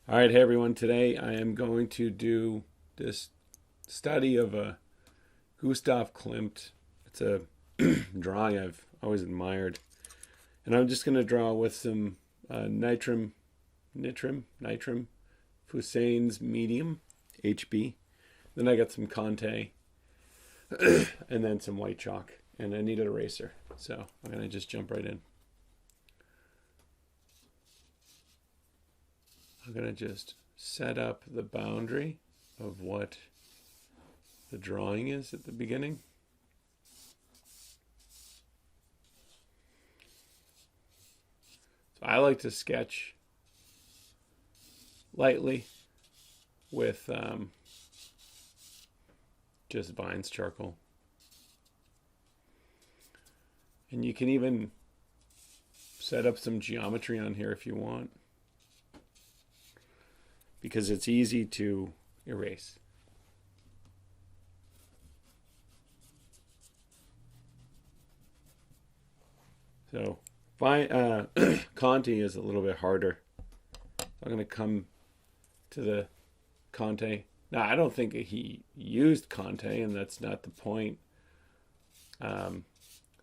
All right, hey everyone. Today I am going to do this study of a Gustave Klimt. It's a drawing I've always admired, and I'm just going to draw with some nitrim Fusain's medium HB. Then I got some Conte, and then some white chalk, and I need an eraser. So I'm going to just jump right in. I'm going to just set up the boundary of what the drawing is at the beginning. So I like to sketch lightly with just Vines charcoal. And you can even set up some geometry on here if you want, because it's easy to erase. So Conte is a little bit harder. I'm going to come to the Conte. Now, I don't think he used Conte, and that's not the point.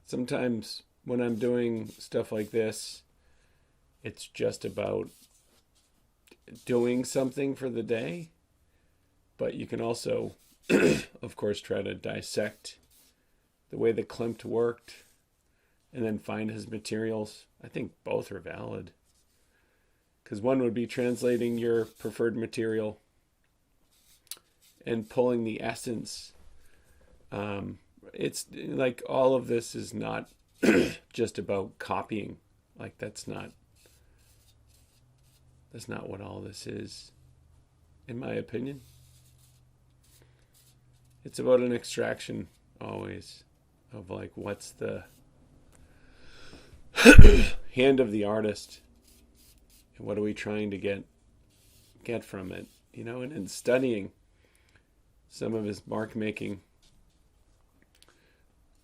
Sometimes when I'm doing stuff like this, it's just about doing something for the day, but you can also, of course, try to dissect the way that Klimt worked and then find his materials. I think both are valid, because one would be translating your preferred material and pulling the essence. It's like all of this is not just about copying. Like that's not what all this is, in my opinion. It's about an extraction always of like what's the hand of the artist and what are we trying to get from it, and in studying some of his mark making,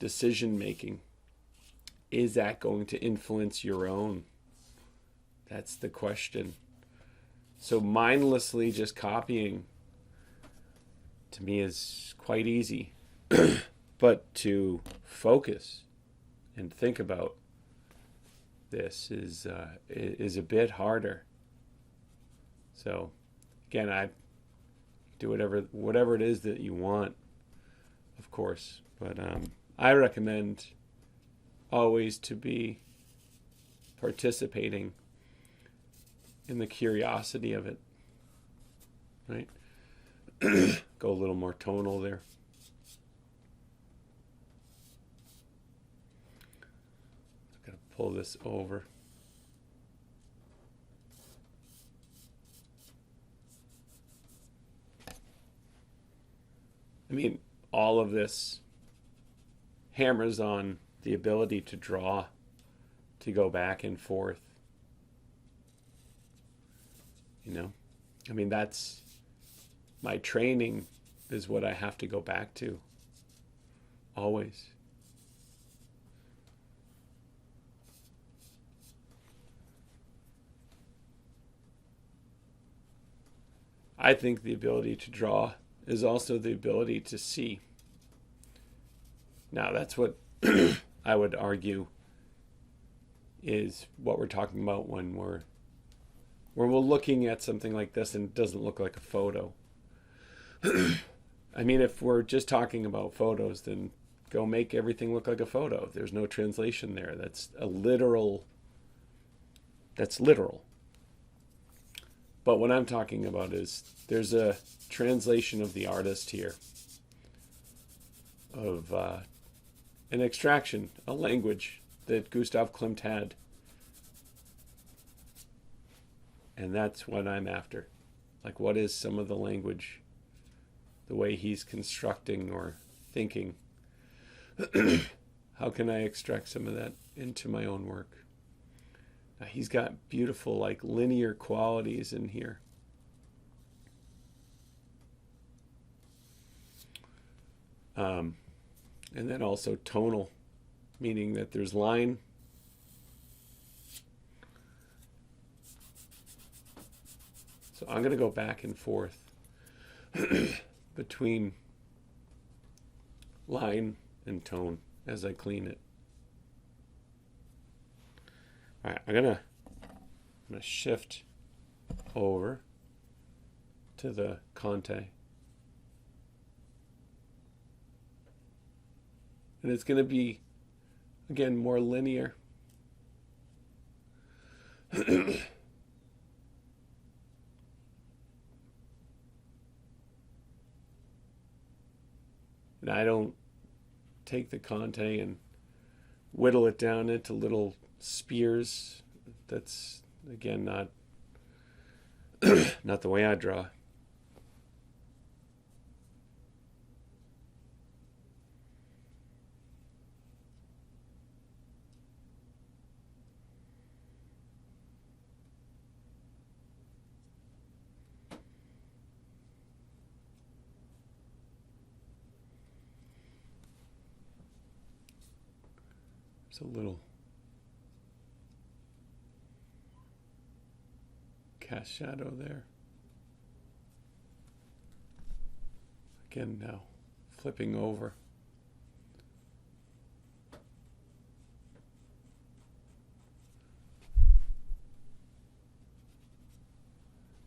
decision making, is that going to influence your own? That's the question. So mindlessly just copying, to me, is quite easy. But to focus and think about this is a bit harder. So again, I do whatever it is that you want, of course. But I recommend always to be participating in the curiosity of it, right? Go a little more tonal there. I'm going to pull this over. I mean, all of this hammers on the ability to draw, to go back and forth. I mean, that's my training, is what I have to go back to always. I think the ability to draw is also the ability to see. Now, that's what I would argue is what we're talking about when we're looking at something like this and it doesn't look like a photo. I mean, if we're just talking about photos, then go make everything look like a photo. There's no translation there. That's literal. But what I'm talking about is there's a translation of the artist here, of an extraction, a language that Gustave Klimt had. And that's what I'm after. Like, what is some of the language, the way he's constructing or thinking? How can I extract some of that into my own work? Now, he's got beautiful, like, linear qualities in here. And then also tonal, meaning that there's line So I'm going to go back and forth between line and tone as I clean it. All right, I'm gonna shift over to the Conte. And it's going to be, again, more linear. And I don't take the Conte and whittle it down into little spears. That's, again, not not the way I draw. There's a little cast shadow there. Again, now flipping over.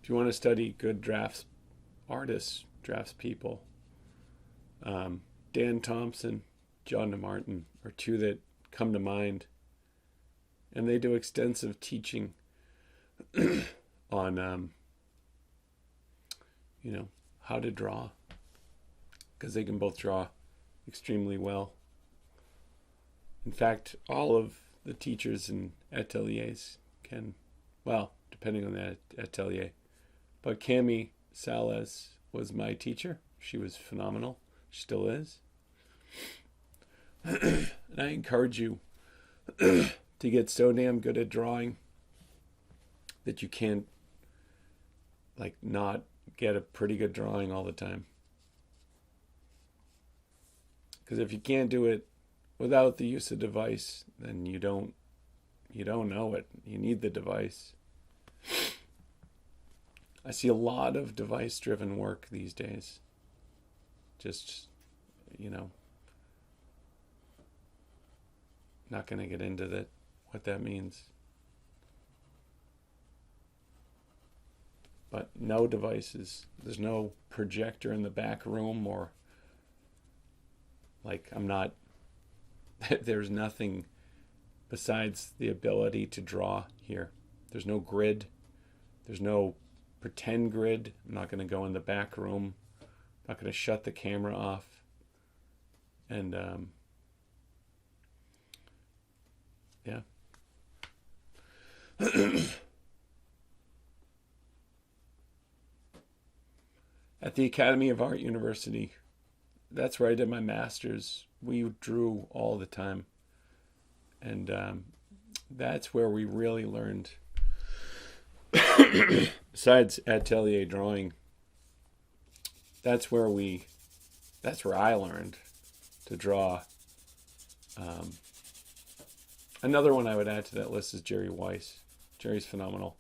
If you want to study good drafts artists, drafts people, Dan Thompson, John DeMartin are two that come to mind. And they do extensive teaching on, how to draw. Because they can both draw extremely well. In fact, all of the teachers in ateliers can, well, depending on the atelier. But Cami Salas was my teacher. She was phenomenal. She still is. And I encourage you to get so damn good at drawing that you can't, not get a pretty good drawing all the time. Because if you can't do it without the use of device, then you don't know it. You need the device. I see a lot of device-driven work these days. Just, not going to get into what that means. But no devices. There's no projector in the back room or there's nothing besides the ability to draw here. There's no grid. There's no pretend grid. I'm not going to go in the back room. I'm not going to shut the camera off. And, yeah. At the Academy of Art University, that's where I did my master's. We drew all the time. And that's where we really learned, besides atelier drawing, that's where I learned to draw. Another one I would add to that list is Jerry Weiss. Jerry's phenomenal.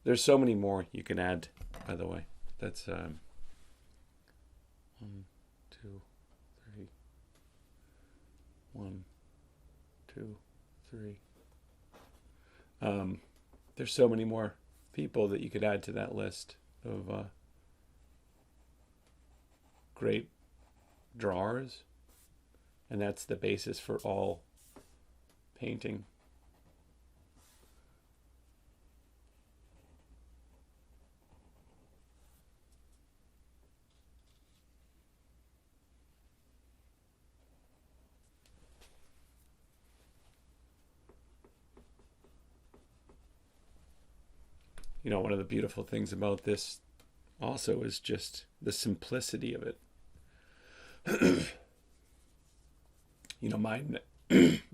There's so many more you can add, by the way. That's 1, 2, 3. 1, 2, 3. There's so many more people that you could add to that list of great drawers, and that's the basis for all painting. One of the beautiful things about this also is just the simplicity of it.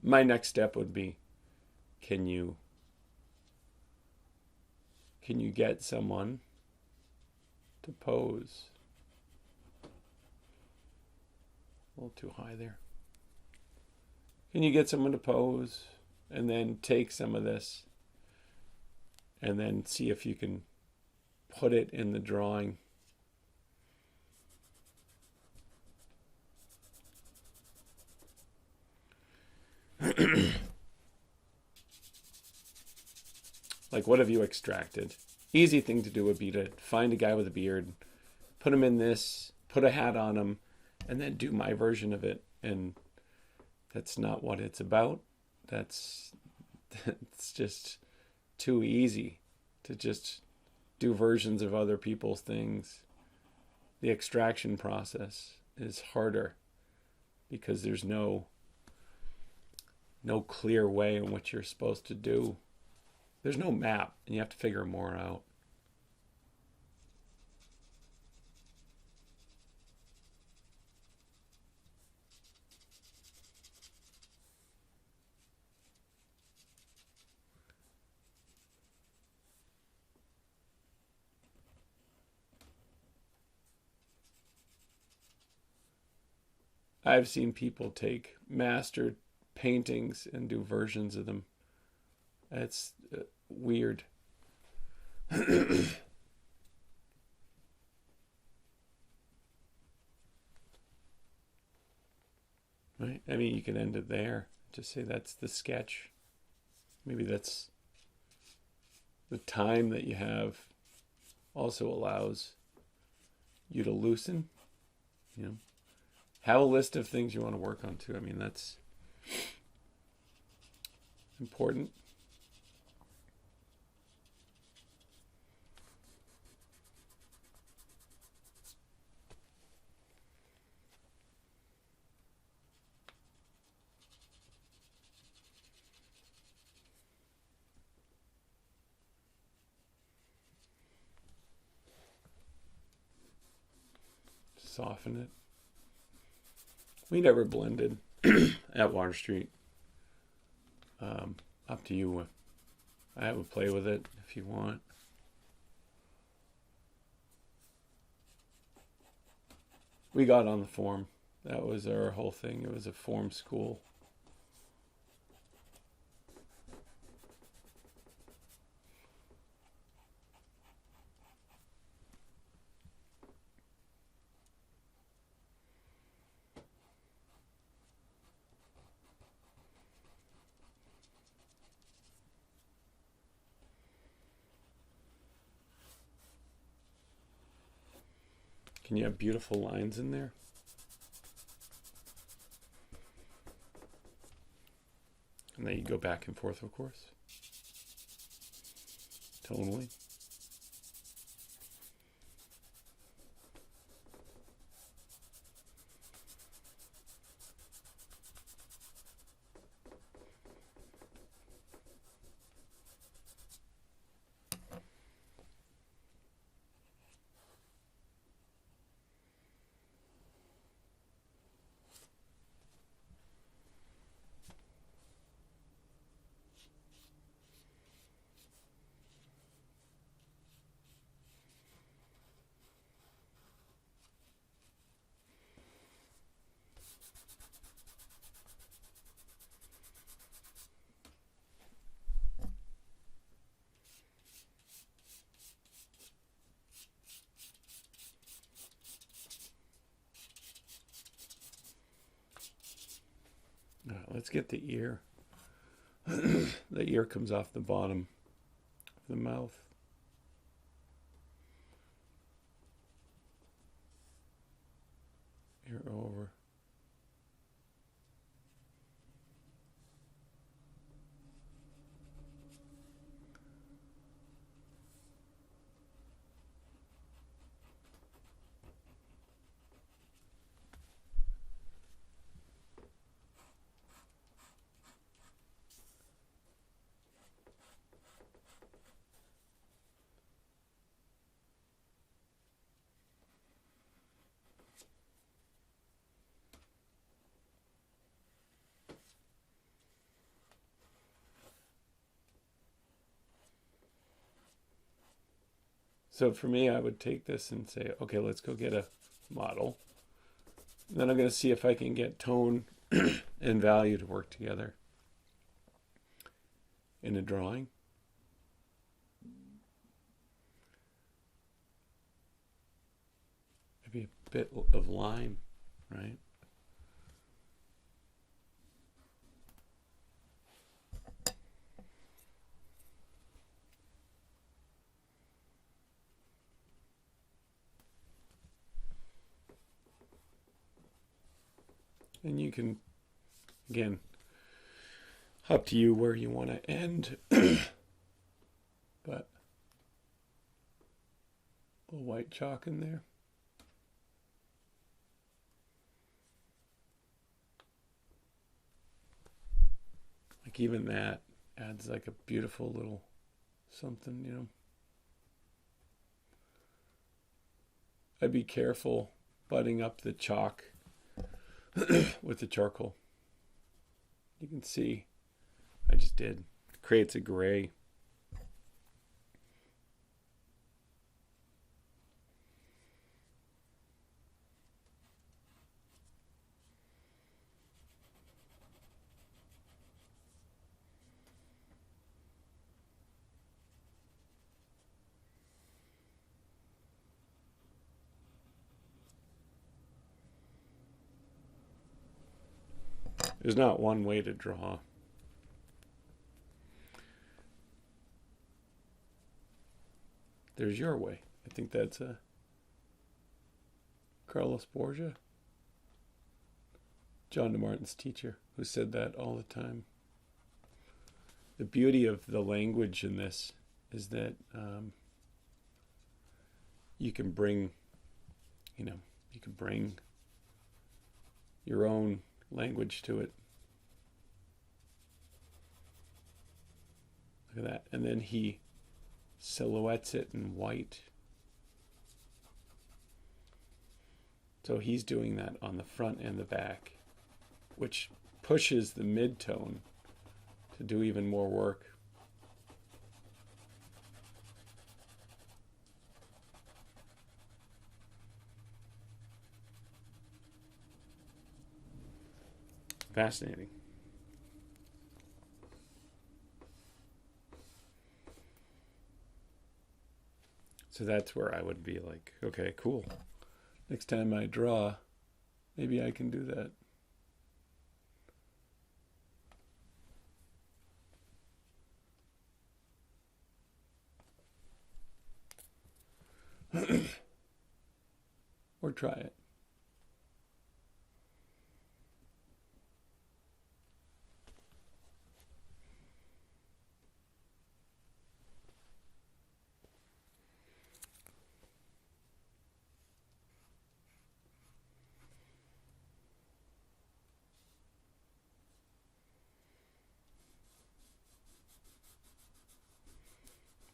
My next step would be, can you get someone to pose? A little too high there. Can you get someone to pose and then take some of this and then see if you can put it in the drawing. Like, what have you extracted? Easy thing to do would be to find a guy with a beard, put him in this, put a hat on him, and then do my version of it. And that's not what it's about. That's just too easy to just do versions of other people's things. The extraction process is harder because there's no clear way in what you're supposed to do. There's no map, and you have to figure more out. I've seen people take master paintings and do versions of them. It's weird. Right? I mean, you can end it there. Just say that's the sketch. Maybe that's the time that you have also allows you to loosen. You know, have a list of things you want to work on too. I mean, that's important. Soften it. We never blended at Water Street. Up to you. I would play with it if you want. We got on the form. That was our whole thing. It was a form school. Can you have beautiful lines in there? And then you go back and forth, of course. Tonally. Let's get the ear. The ear comes off the bottom of the mouth. Ear over. So for me, I would take this and say, okay, let's go get a model. And then I'm going to see if I can get tone and value to work together in a drawing. be a bit of line, right? And you can, again, up to you where you want to end. But a little white chalk in there. Like even that adds like a beautiful little something, you know. I'd be careful butting up the chalk with the charcoal. You can see I just did. It creates a gray. There's not one way to draw. There's your way. I think that's a Carlos Borgia, John DeMartin's teacher, who said that all the time. The beauty of the language in this is that you can bring your own language to it. Look at that. And then he silhouettes it in white. So he's doing that on the front and the back, which pushes the mid-tone to do even more work. Fascinating. So that's where I would be like, okay, cool. Next time I draw, maybe I can do that. Or try it.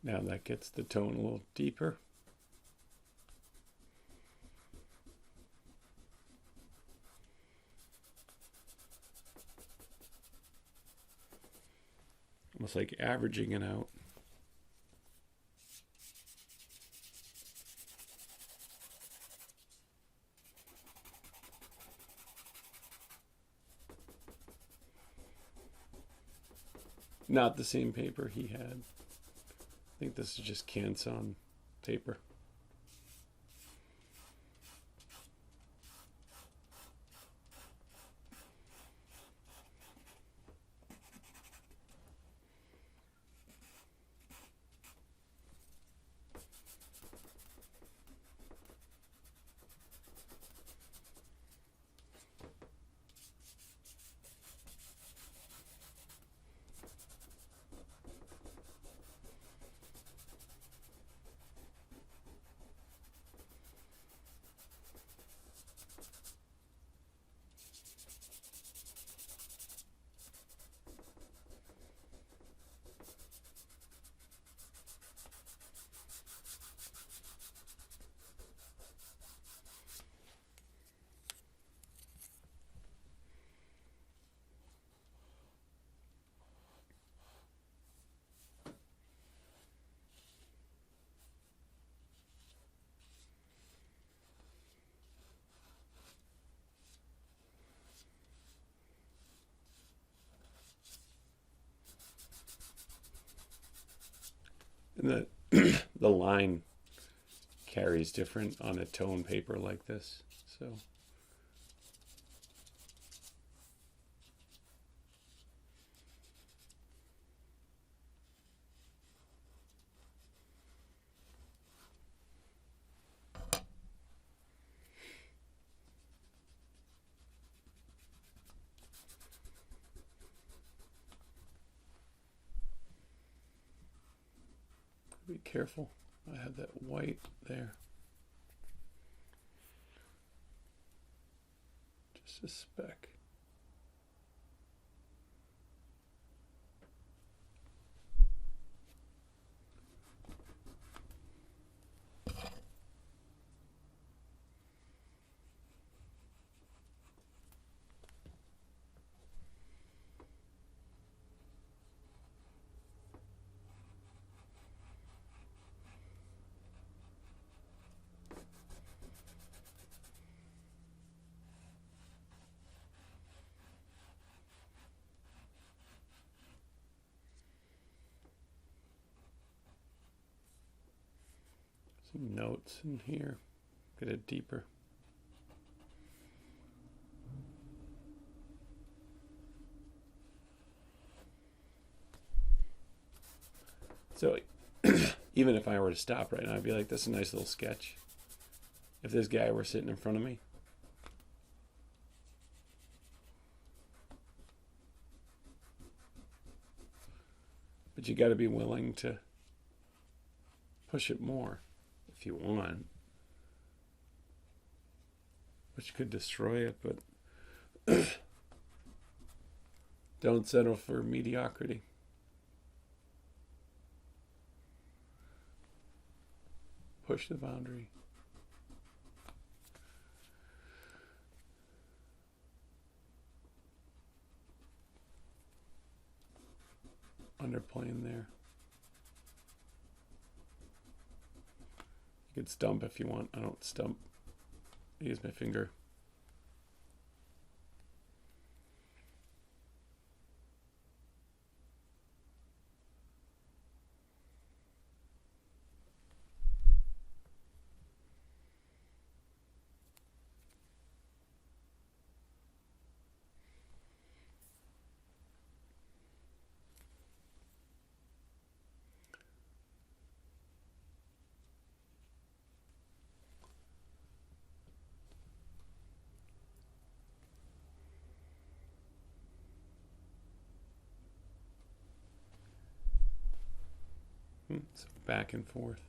Now that gets the tone a little deeper. Almost like averaging it out. Not the same paper he had. I think this is just Canson paper. And the line carries different on a tone paper like this. So be careful. I have that white there. Just a speck. Some notes in here. Get it deeper. So even if I were to stop right now, I'd be like, that's a nice little sketch. If this guy were sitting in front of me. But you got to be willing to push it more if you want, which could destroy it, but don't settle for mediocrity. Push the boundary. Underplaying there. You could stump if you want. I don't stump. I use my finger. So back and forth.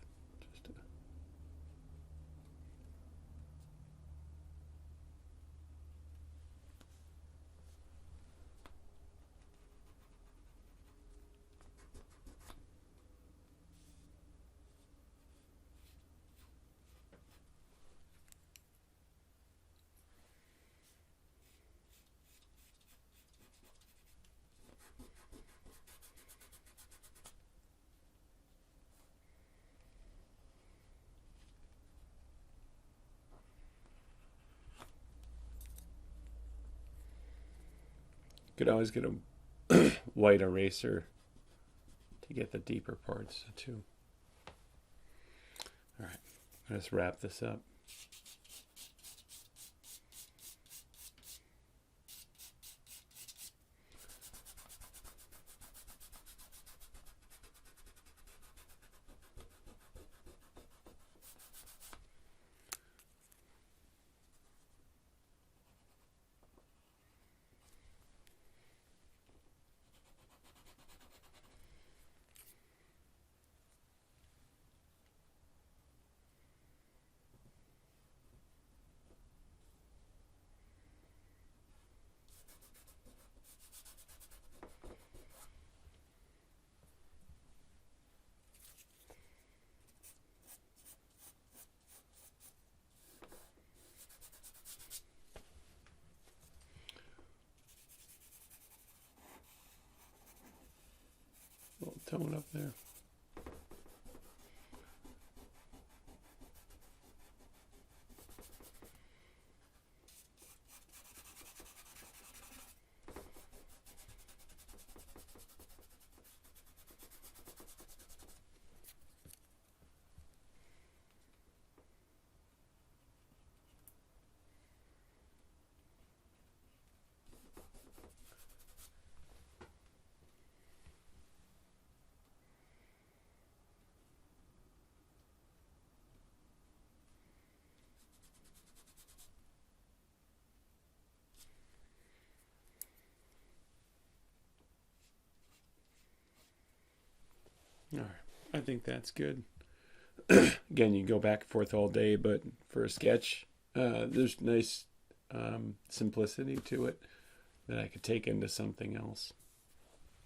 Could always get a white eraser to get the deeper parts too. All right, let's wrap this up. Little tone up there. All right. I think that's good. Again, you can go back and forth all day, but for a sketch, there's nice simplicity to it that I could take into something else.